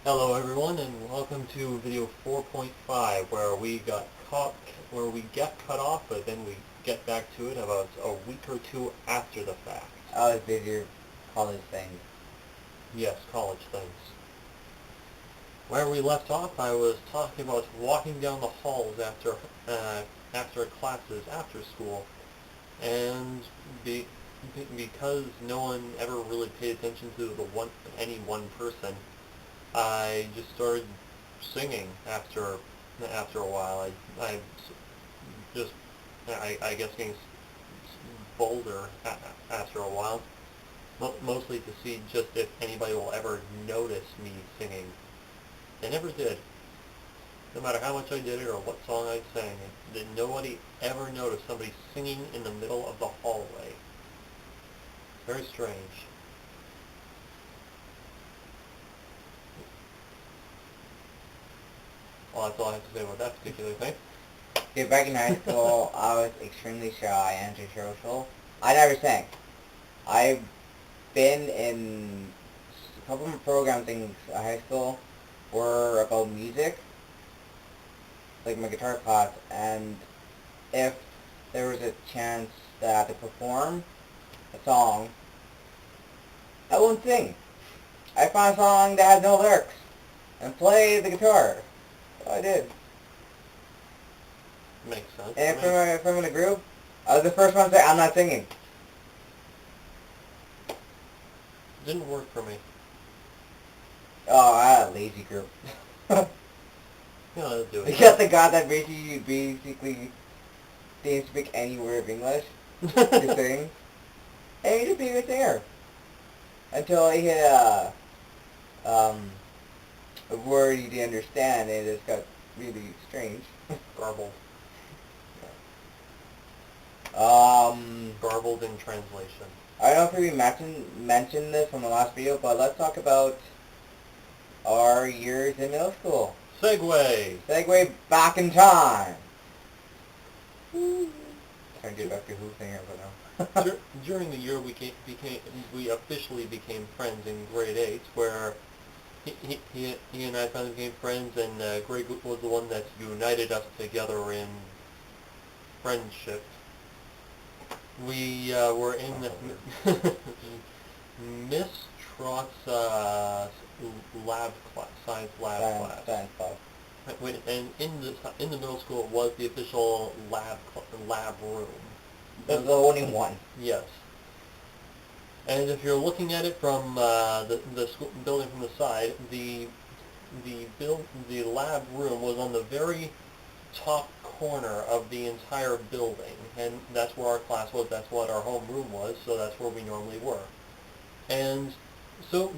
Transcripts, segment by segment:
Hello everyone and welcome to video 4.5 where we get cut off but then we get back to it about a week or two after the fact. I was busy college things. Yes, college things. Where we left off I was talking about walking down the halls after classes after school and because no one ever really paid attention to any one person, I just started singing after a while. I just I guess getting bolder after a while, mostly to see just if anybody will ever notice me singing. They never did. No matter how much I did it or what song I sang, nobody ever noticed somebody singing in the middle of the hallway. Very strange. Well, that's all I have to say about that particular thing. Yeah, back in high school, I was extremely shy and antisocial. I never sang. I've been in a couple of program things at high school were about music, like my guitar class, and if there was a chance that I had to perform a song, I wouldn't sing. I found a song that had no lyrics and play the guitar. So I did. Makes sense. And if I'm in a group, I was the first one to say, I'm not singing. Didn't work for me. Oh, I had a lazy group. You know, do it. You got the guy that basically didn't speak any word of English to sing. And he just be a good singer. Until he hit a word he didn't understand, and it just got really strange. Garbled. Garbled in translation. I don't know if we mentioned this from the last video, but let's talk about our years in middle school. Segway! Segue back in time. Trying to do Doctor Who thing here, but no. During the year we officially became friends in grade 8, where he and I finally became friends, and Greg was the one that united us together in friendship. We were in Miss Trott's science lab class. Science class. And in the middle school it was the official lab room. There's only one. Yes. And if you're looking at it from the school building from the side, the lab room was on the very top corner of the entire building, and that's where our class was. That's what our home room was. So that's where we normally were. And so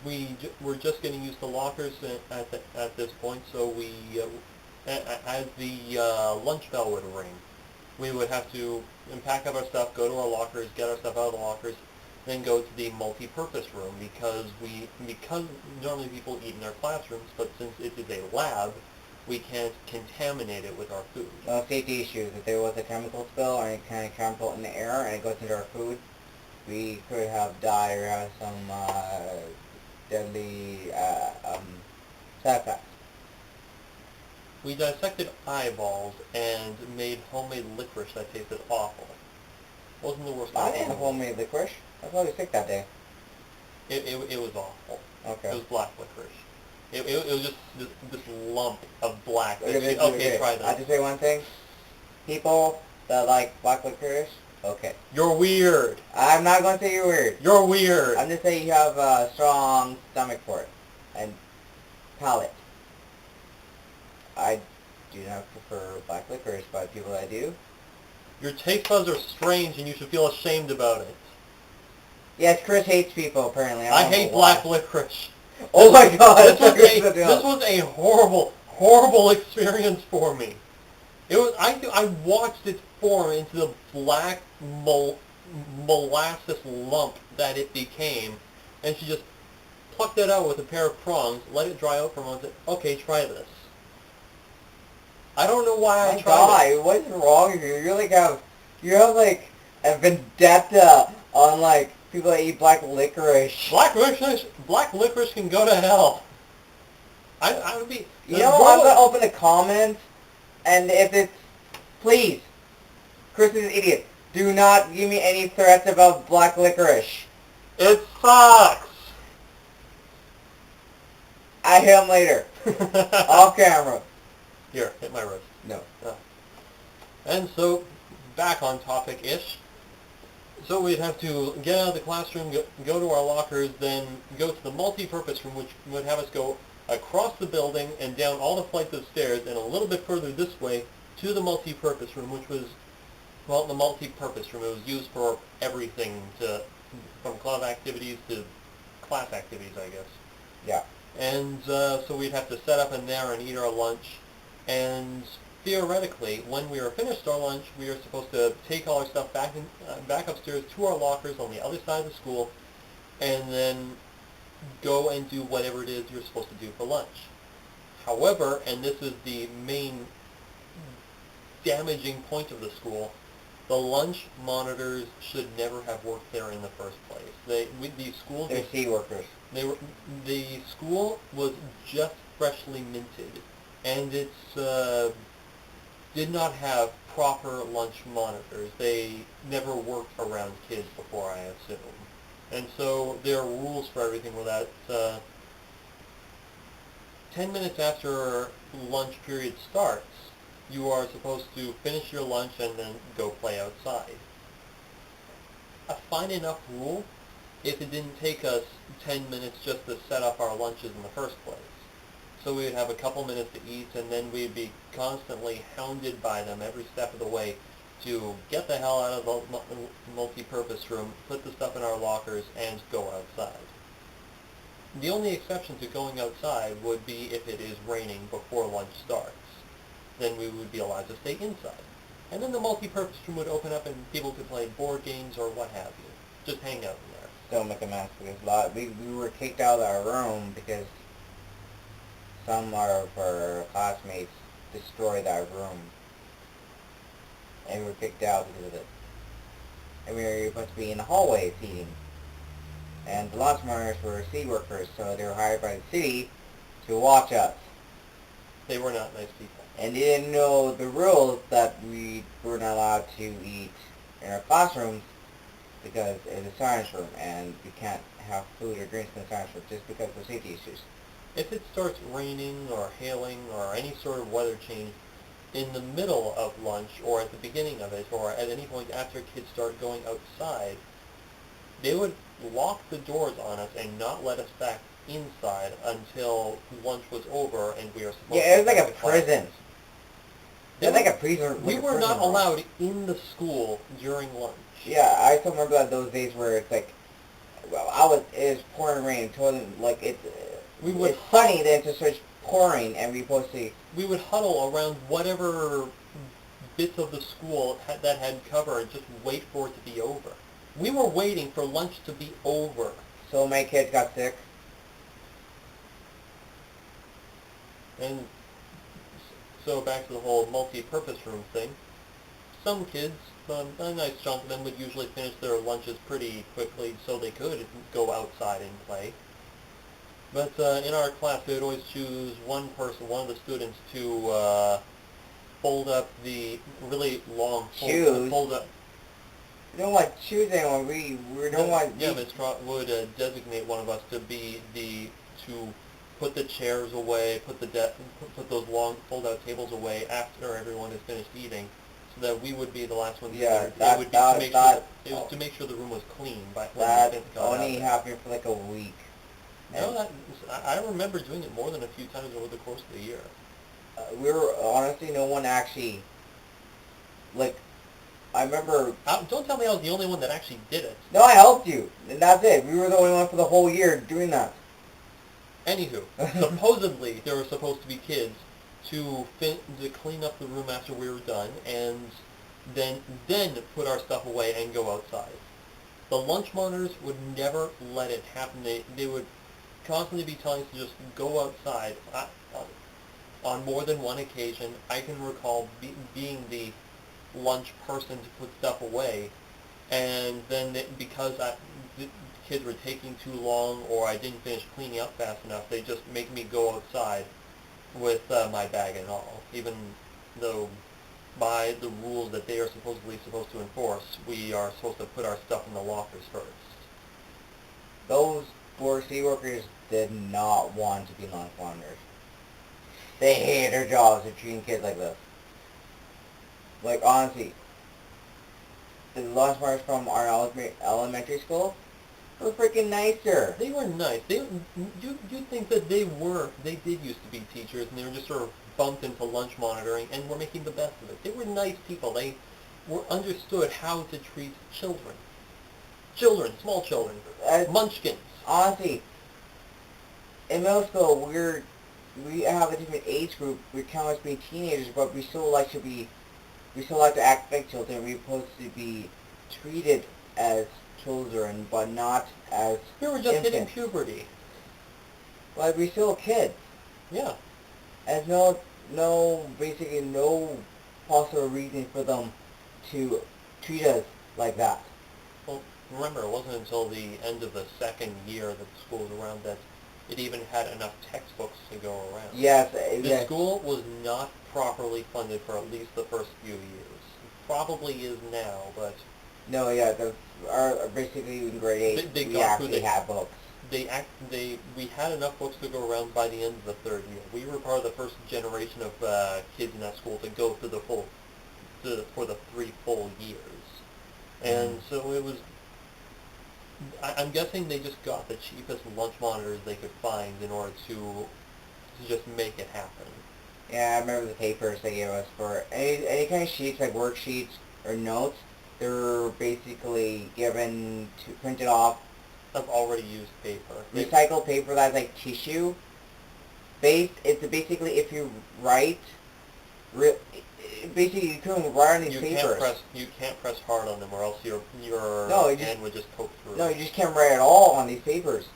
we were just getting used to lockers at this point. So as the lunch bell would ring, we would have to pack up our stuff, go to our lockers, get our stuff out of the lockers, then go to the multi-purpose room because normally people eat in their classrooms, but since it is a lab, we can't contaminate it with our food. Safety issues. If there was a chemical spill or any kind of chemical in the air and it goes into our food, we could have died or have some deadly side effects. We dissected eyeballs and made homemade licorice that tasted awful. Wasn't the worst. I didn't have homemade licorice. I was probably sick that day. It was awful. Okay. It was black licorice. It was just this lump of black. Okay, try that. I just say one thing. People that like black licorice, okay. You're weird. I'm not going to say you're weird. You're weird. I'm just saying you have a strong stomach for it. And palate. I do not prefer black licorice, but people that do. Your taste buds are strange and you should feel ashamed about it. Yes, Chris hates people, apparently. I hate black licorice. Oh my god! This was a horrible, horrible experience for me. It was. I watched it form into the black molasses lump that it became, and she just plucked it out with a pair of prongs, let it dry out for a moment, and said, "Okay, try this." I don't know why I tried it. What's wrong with you? You have like a vendetta on like people that eat black licorice. Black licorice can go to hell. I would be... You know, I'm going to open the comments, and if it's... Please, Chris is an idiot. Do not give me any threats about black licorice. It sucks! I hit him later. Off camera. Here, hit my wrist. No. And so, back on topic-ish. So we'd have to get out of the classroom, go to our lockers, then go to the multi-purpose room, which would have us go across the building and down all the flights of stairs and a little bit further this way to the multi-purpose room, which was, well, the multi-purpose room. It was used for everything, from club activities to class activities, I guess. Yeah. And so we'd have to set up in there and eat our lunch. And theoretically, when we were finished our lunch, we were supposed to take all our stuff back upstairs to our lockers on the other side of the school, and then go and do whatever it is you're supposed to do for lunch. However, and this is the main damaging point of the school, the lunch monitors should never have worked there in the first place. They're sea workers. The school was just freshly minted, and it's did not have proper lunch monitors. They never worked around kids before, I assume. And so there are rules for everything where that 10 minutes after lunch period starts, you are supposed to finish your lunch and then go play outside. A fine enough rule if it didn't take us 10 minutes just to set up our lunches in the first place. So we would have a couple minutes to eat, and then we'd be constantly hounded by them every step of the way to get the hell out of the multi-purpose room, put the stuff in our lockers, and go outside. The only exception to going outside would be if it is raining before lunch starts. Then we would be allowed to stay inside. And then the multi-purpose room would open up and people could play board games or what have you. Just hang out in there. Don't make a mess, because we were kicked out of our room because some of our classmates destroyed our room. And we were kicked out because of it. And we were supposed to be in the hallway feeding. And the lunch monitors were sea workers, so they were hired by the city to watch us. They were not nice people. And they didn't know the rules that we were not allowed to eat in our classrooms because it's a science room and we can't have food or drinks in the science room just because of safety issues. If it starts raining or hailing or any sort of weather change in the middle of lunch or at the beginning of it or at any point after kids start going outside, they would lock the doors on us and not let us back inside until lunch was over and we were supposed to... Yeah, it was like a prison. It was like a prison. We were not allowed in the school during lunch. Yeah, I still remember that those days where it's like, well, it was pouring rain, totally, like, it's sunny, then it just starts pouring, and we supposed to... We would huddle around whatever bits of the school that had cover and just wait for it to be over. We were waiting for lunch to be over. So many kids got sick. And so back to the whole multi-purpose room thing. Some kids, a nice chunk of them, would usually finish their lunches pretty quickly so they could go outside and play. But in our class, they would always choose one person, one of the students, to fold up the really long fold up. We don't want to choose anyone. We don't want... Yeah, Ms. Trott would designate one of us to be to put the chairs away, put those long fold-out tables away after everyone has finished eating, so that we would be the last ones there. Yeah, it was to make sure the room was clean. That only happened for like a week. No, I remember doing it more than a few times over the course of the year. We were, honestly, no one actually, like, I remember... Don't tell me I was the only one that actually did it. No, I helped you, and that's it. We were the only one for the whole year doing that. Anywho, supposedly there were supposed to be kids to clean up the room after we were done, and then put our stuff away and go outside. The lunch monitors would never let it happen. They would constantly be telling us to just go outside. On more than one occasion, I can recall being the lunch person to put stuff away, and then because kids were taking too long or I didn't finish cleaning up fast enough, they just make me go outside with my bag and all, even though by the rules that they are supposed to enforce, we are supposed to put our stuff in the lockers first. Those city workers did not want to be lunch monitors. They hated their jobs of treating kids like this. Like, honestly, the lunch monitors from our elementary school were freaking nicer. They were nice. You think that they did used to be teachers and they were just sort of bumped into lunch monitoring and were making the best of it. They were nice people. They were understood how to treat children. Children, small children, munchkins. Honestly, in middle school, we have a different age group. We count as being teenagers, but we still like to act like children. We're supposed to be treated as children, but not as We were just hitting infants. puberty. Like, we're still kids. Yeah. There's basically no possible reason for them to treat us like that. Well, remember, it wasn't until the end of the second year that the school was around that it even had enough textbooks to go around. Yes, The yes. school was not properly funded for at least the first few years. Probably is now, but No, yeah, basically in grade 8, They we got through actually had books. we had enough books to go around by the end of the third year. We were part of the first generation of kids in that school to go through for the 3 full years. And so it was, I'm guessing they just got the cheapest lunch monitors they could find in order to just make it happen. Yeah, I remember the papers they gave us for any kind of sheets, like worksheets or notes. They were basically given to printed off Of already used paper. recycled paper that's like tissue based. It's basically if you write, basically you couldn't write on these papers. You can't press hard on them, or else your hand would just poke through. No, you just can't write at all on these papers.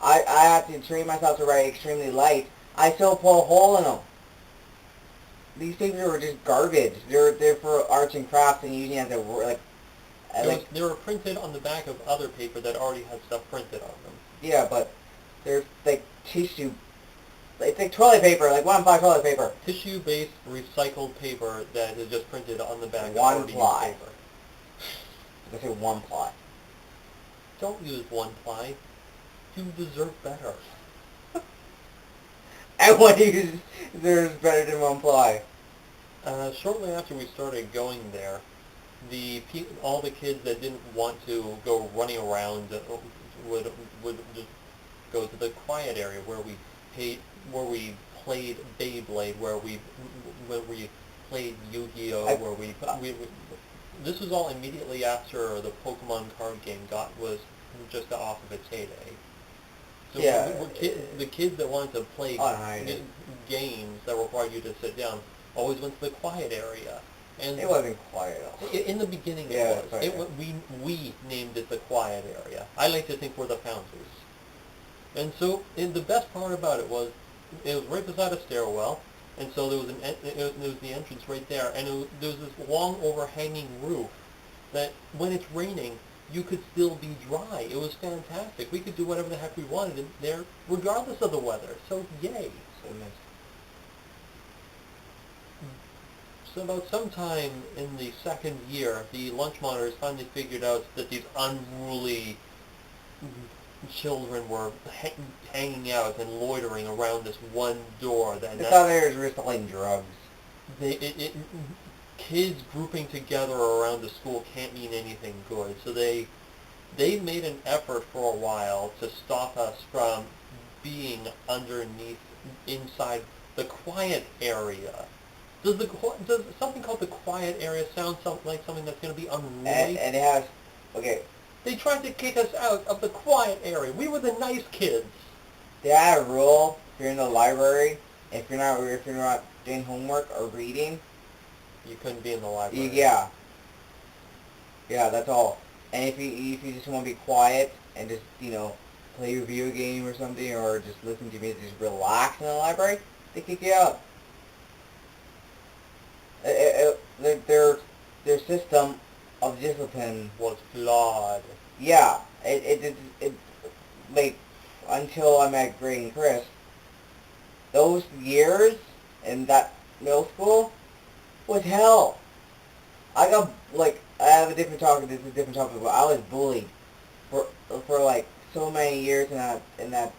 I had to train myself to write extremely light. I still pull a hole in them. These papers were just garbage. They're for arts and crafts and using it as a They were printed on the back of other paper that already had stuff printed on them. yeah, but they're like tissue. It's like toilet paper, like 1-ply toilet paper. Tissue-based recycled paper that is just printed on the back of One already ply. used paper. I say 1-ply. Don't use 1-ply. You deserve better. And what there's better than 1-ply. Shortly after we started going there, all the kids that didn't want to go running around would just go to the quiet area where we played Beyblade, where we played Yu-Gi-Oh, this was all immediately after the Pokemon card game was just off of its heyday. So Yeah. The kids that wanted to play games that required you to sit down always went to the quiet area. And It wasn't quiet at all. in the beginning Yeah, it was. We named it the quiet area. I like to think we're the founders. And so the best part about it was right beside a stairwell, and so there was the entrance right there, and there was this long overhanging roof that when it's raining, you could still be dry. It was fantastic. We could do whatever the heck we wanted in there, regardless of the weather. So yay. So about sometime in the second year, the lunch monitors finally figured out that these unruly children were hanging out and loitering around this one door. I thought they were recycling drugs. Kids grouping together around the school can't mean anything good. So they made an effort for a while to stop us from being inside the quiet area. Does something called the quiet area sound like something that's going to be unruly? And it has, okay. They tried to kick us out of the quiet area. We were the nice kids. They had a rule, if you're in the library, if you're not doing homework or reading. You couldn't be in the library. Yeah. Yeah, that's all. And if you just want to be quiet and just, play a video game or something, or just listen to music, just relax in the library, they kick you out. Their system of discipline was flawed. Yeah, it like, until I met Greg and Chris, those years in that middle school was hell. I got, like, I have a different topic, this is a different topic, but I was bullied for like, so many years in that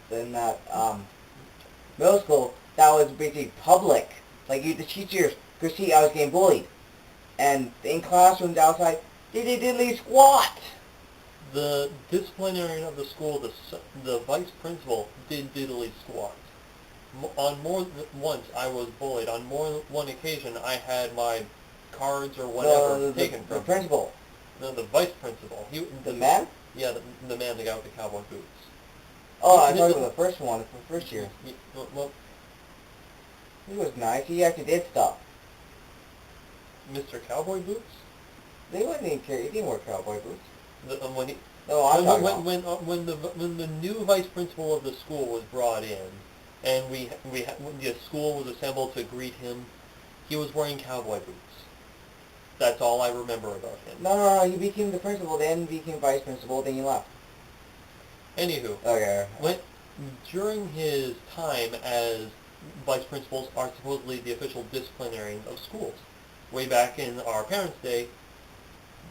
middle school that was basically public. Like, the teachers could see I was getting bullied. And in classrooms outside, they did diddly squat. The disciplinarian of the school, the vice principal, did diddly squat. On more than once, I was bullied. On more than one occasion, I had my cards or whatever taken from the principal. No, the vice principal. The man? Yeah, the man, the guy with the cowboy boots. Oh, I thought it was the first one, the first year. Well, He was nice. He actually did stuff. Mr. Cowboy Boots? They wouldn't even care. He didn't wear cowboy boots. When he, No, I'm talking about. when the new vice principal of the school was brought in, and when the school was assembled to greet him, he was wearing cowboy boots. That's all I remember about him. No, he became the principal, then became vice principal, then he left. Anywho, Okay. during his time as vice principals are supposedly the official disciplinarian of schools. Way back in our parents' day,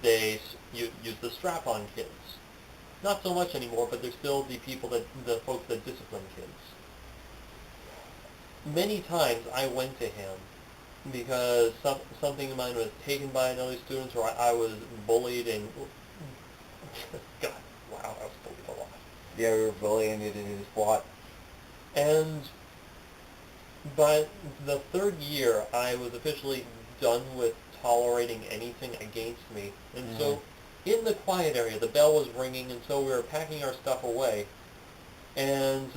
they used the strap-on kids. Not so much anymore, but they're still the folks that discipline kids. Many times I went to him because something of mine was taken by another student, or I was bullied, and God, wow, I was bullied a lot. Yeah, we were bullying, you did his squat. And by the third year, I was officially done with tolerating anything against me. And so, in the quiet area, the bell was ringing, and so we were packing our stuff away. And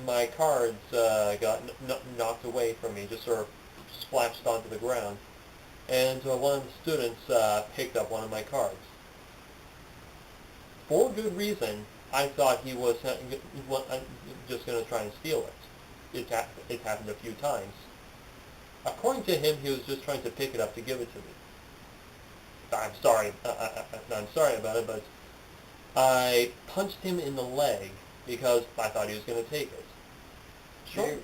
my cards got knocked away from me, just sort of splashed onto the ground. And one of the students picked up one of my cards. For good reason, I thought he was just going to try and steal it. It happened a few times. According to him, he was just trying to pick it up to give it to me. I'm sorry. I'm sorry about it, but I punched him in the leg because I thought he was going to take it.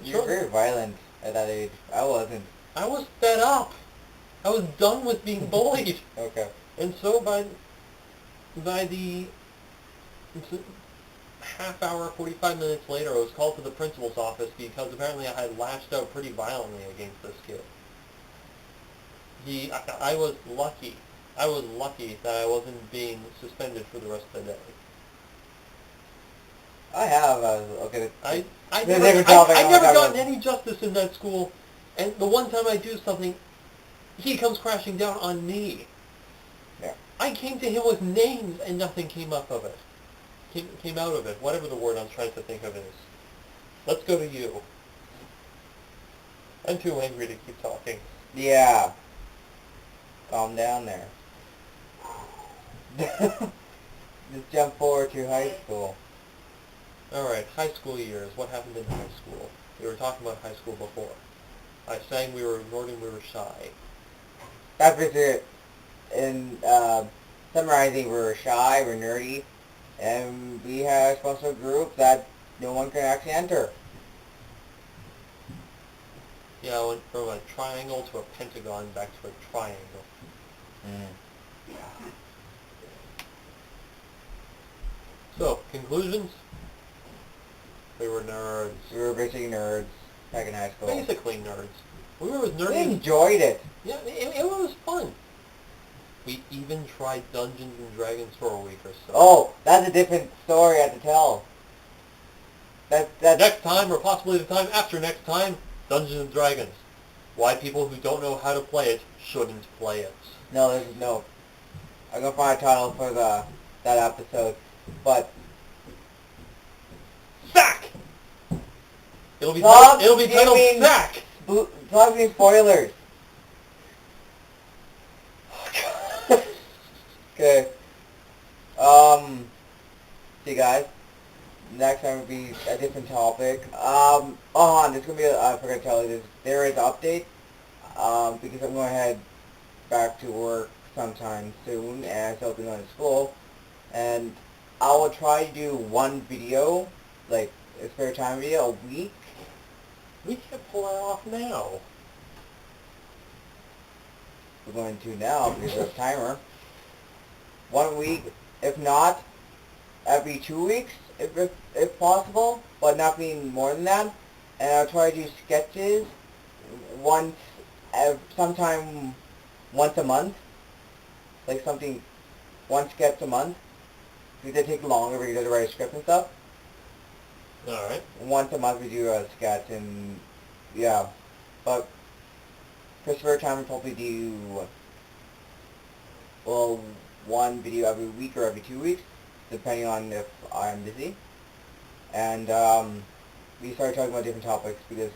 You're very violent at that age. I wasn't. I was fed up. I was done with being bullied. Okay. And so by the half hour, 45 minutes later, I was called to the principal's office because apparently I had lashed out pretty violently against this kid. I was lucky. I was lucky that I wasn't being suspended for the rest of the day. I have, okay. I never gotten any justice in that school, and the one time I do something, he comes crashing down on me. Yeah. I came to him with names and nothing came up of it. Came out of it, whatever the word I'm trying to think of is. Let's go to you. I'm too angry to keep talking. Yeah. Calm down there. Just jump forward to high school. Alright, high school years. What happened in high school? We were talking about high school before. I sang we were ignored and we were shy. That's it. In summarizing, we're shy, we're nerdy, and we had a special group that no one can actually enter. Yeah, I went from a triangle to a pentagon back to a triangle. So, conclusions? We were nerds. We were basically nerds back in high school. Basically nerds. We were as nerdy. We enjoyed it. Yeah, it was fun. We even tried Dungeons and Dragons for a week or so. Oh, that's a different story I have to tell. That's Next time, or possibly the time after next time, Dungeons and Dragons. Why people who don't know how to play it shouldn't play it. No, I'm gonna find a title for that episode, but Sack! It'll be Stop titled giving- Sack! talking spoilers. Okay. See you guys. Next time will be a different topic. There's gonna be I forgot to tell you this. There is an update. Because I'm going to head back to work sometime soon, and I still be going to school. and I will try to do one video, like a spare time video, a week. We can't pull that off now. We're going to now because of timer. 1 week, if not, every 2 weeks, if possible, but not being more than that. And I'll try to do sketches sometime once a month, like something, one sketch a month. Because they take longer because I have to write a script and stuff. Alright. Once a month we do a sketch, and yeah, but Christopher time will probably do, well, one video every week or every 2 weeks, depending on if I'm busy. And we started talking about different topics because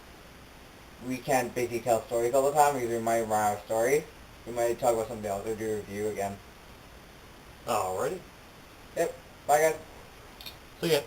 we can't basically tell stories all the time because we might run out of stories. We might talk about something else or do a review again. Alrighty. Yep. Bye guys. See ya.